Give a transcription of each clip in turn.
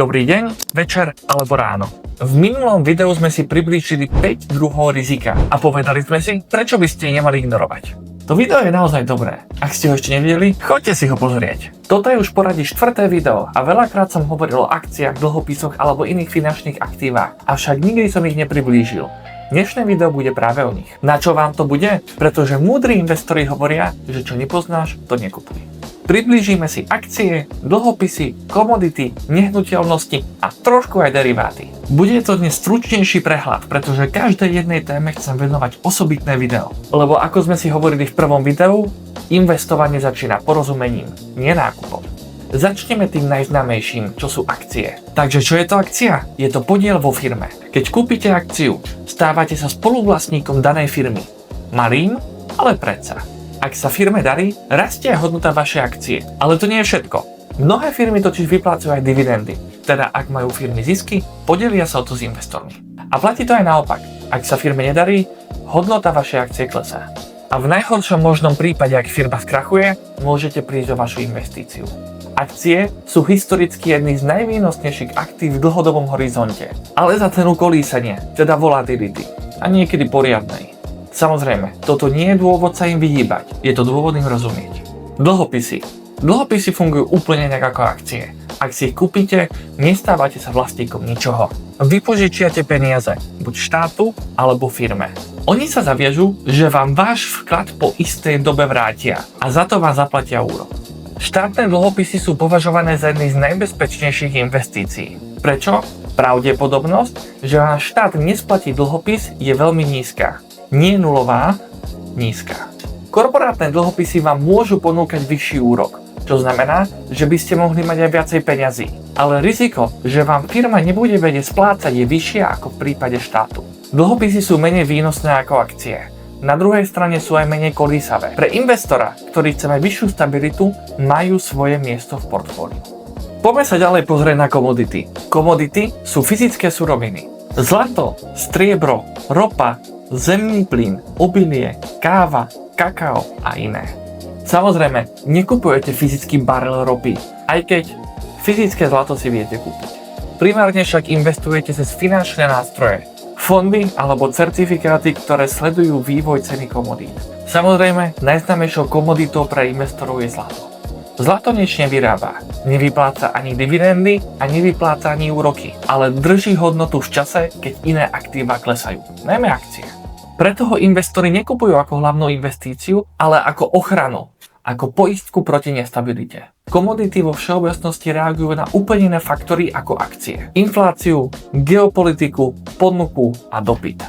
Dobrý deň, večer alebo ráno. V minulom videu sme si priblížili 5 druhov rizika a povedali sme si, prečo by ste ich nemali ignorovať. To video je naozaj dobré. Ak ste ho ešte nevideli, choďte si ho pozrieť. Toto je už poradí 4. video a veľakrát som hovoril o akciách, dlhopisoch alebo iných finančných aktívach, avšak nikdy som ich nepriblížil. Dnešné video bude práve o nich. Na čo vám to bude? Pretože múdri investori hovoria, že čo nepoznáš, to nekupuj. Priblížime si akcie, dlhopisy, komodity, nehnuteľnosti a trošku aj deriváty. Bude to dnes stručnejší prehľad, pretože každej jednej téme chcem venovať osobitné video. Lebo ako sme si hovorili v prvom videu, investovanie začína porozumením, nie nákupom. Začneme tým najznámejším, čo sú akcie. Takže čo je to akcia? Je to podiel vo firme. Keď kúpite akciu, stávate sa spoluvlastníkom danej firmy. Malým, ale predsa. Ak sa firme darí, rastie hodnota vašej akcie. Ale to nie je všetko. Mnohé firmy totiž vyplácajú aj dividendy. Teda ak majú firmy zisky, podelia sa o to s investormi. A platí to aj naopak. Ak sa firme nedarí, hodnota vašej akcie klesá. A v najhoršom možnom prípade, ak firma skrachuje, môžete prísť o vašu investíciu. Akcie sú historicky jedný z najvýnosnejších aktív v dlhodobom horizonte, ale za cenu kolísania, teda volatility, a niekedy poriadnej. Samozrejme, toto nie je dôvod sa im vyhýbať, je to dôvod im rozumieť. Dlhopisy. Dlhopisy fungujú úplne inak ako akcie. Ak si ich kúpite, nestávate sa vlastníkom ničoho. Vy požičiate peniaze, buď štátu, alebo firme. Oni sa zaviažú, že vám váš vklad po istej dobe vrátia a za to vám zaplatia úrok. Štátne dlhopisy sú považované za jedny z najbezpečnejších investícií. Prečo? Pravdepodobnosť, že vám štát nesplatí dlhopis, je veľmi nízka. Nie nulová, nízka. Korporátne dlhopisy vám môžu ponúkať vyšší úrok, čo znamená, že by ste mohli mať aj viacej peňazí. Ale riziko, že vám firma nebude vedieť splácať, je vyššie ako v prípade štátu. Dlhopisy sú menej výnosné ako akcie. Na druhej strane sú aj menej kolísavé. Pre investora, ktorý chce mať vyššiu stabilitu, majú svoje miesto v portfóliu. Poďme sa ďalej pozrieť na komodity. Komodity sú fyzické suroviny. Zlato, striebro, ropa, zemný plyn, obilie, káva, kakao a iné. Samozrejme, nekupujete fyzický barel ropy, aj keď fyzické zlato si viete kúpiť. Primárne však investujete cez finančné nástroje, fondy alebo certifikáty, ktoré sledujú vývoj ceny komodít. Samozrejme, najznámejšou komoditou pre investorov je zlato. Zlato nič nevyrába, nevypláca ani dividendy a nevypláca ani úroky, ale drží hodnotu v čase, keď iné aktíva klesajú, najmä akcie. Preto ho investori nekupujú ako hlavnú investíciu, ale ako ochranu, ako poistku proti nestabilite. Komodity vo všeobecnosti reagujú na úplne iné faktory ako akcie. Infláciu, geopolitiku, ponuku a dopyt.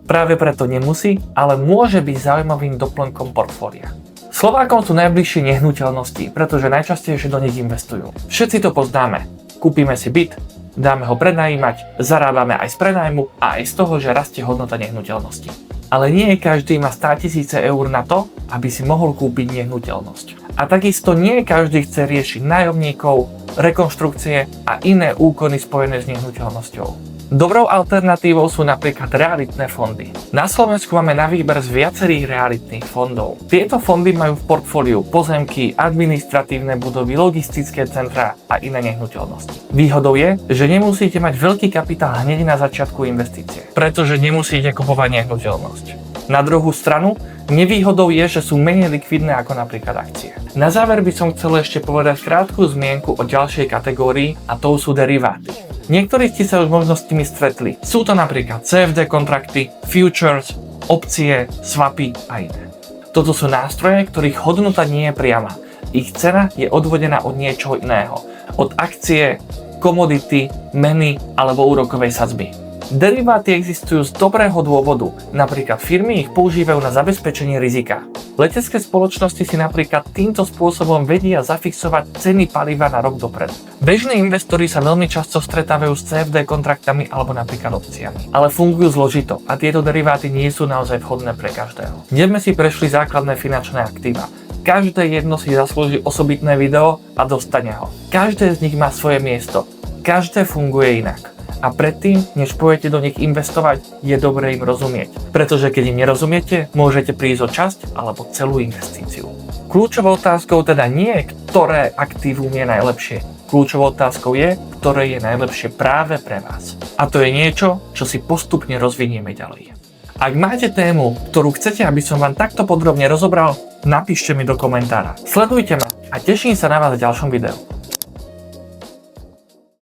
Práve preto nemusí, ale môže byť zaujímavým doplnkom portfólia. Slovákom sú najbližšie nehnuteľnosti, pretože najčastejšie do nich investujú. Všetci to poznáme. Kúpime si byt, dáme ho prenajímať, zarábame aj z prenajmu a aj z toho, že rastie hodnota nehnuteľnosti. Ale nie každý má 100 000 eur na to, aby si mohol kúpiť nehnuteľnosť. A takisto nie každý chce riešiť nájomníkov, rekonštrukcie a iné úkony spojené s nehnuteľnosťou. Dobrou alternatívou sú napríklad realitné fondy. Na Slovensku máme na výber z viacerých realitných fondov. Tieto fondy majú v portfóliu pozemky, administratívne budovy, logistické centrá a iné nehnuteľnosti. Výhodou je, že nemusíte mať veľký kapitál hneď na začiatku investície, pretože nemusíte kupovať nehnuteľnosť. Na druhú stranu, nevýhodou je, že sú menej likvidné ako napríklad akcie. Na záver by som chcel ešte povedať krátku zmienku o ďalšej kategórii a to sú deriváty. Niektorí ste sa už možno s tými stretli. Sú to napríklad CFD kontrakty, futures, opcie, swapy a iné. Toto sú nástroje, ktorých hodnota nie je priama. Ich cena je odvodená od niečoho iného. Od akcie, komodity, meny alebo úrokovej sadzby. Deriváty existujú z dobrého dôvodu, napríklad firmy ich používajú na zabezpečenie rizika. Letecké spoločnosti si napríklad týmto spôsobom vedia zafixovať ceny paliva na rok dopredu. Bežní investori sa veľmi často stretávajú s CFD kontraktami alebo napríklad opciami, ale fungujú zložito a tieto deriváty nie sú naozaj vhodné pre každého. Dnes sme si prešli základné finančné aktíva. Každé jedno si zaslúži osobitné video a dostane ho. Každé z nich má svoje miesto. Každé funguje inak. A predtým, než pôjdete do nich investovať, je dobré im rozumieť. Pretože keď im nerozumiete, môžete prísť o časť alebo celú investíciu. Kľúčovou otázkou teda nie je, ktoré aktívum je najlepšie, Kľúčovou otázkou je, ktoré je najlepšie práve pre vás. A to je niečo, čo si postupne rozvinieme ďalej. Ak máte tému, ktorú chcete, aby som vám takto podrobne rozobral, napíšte mi do komentára. Sledujte ma a teším sa na vás v ďalšom videu.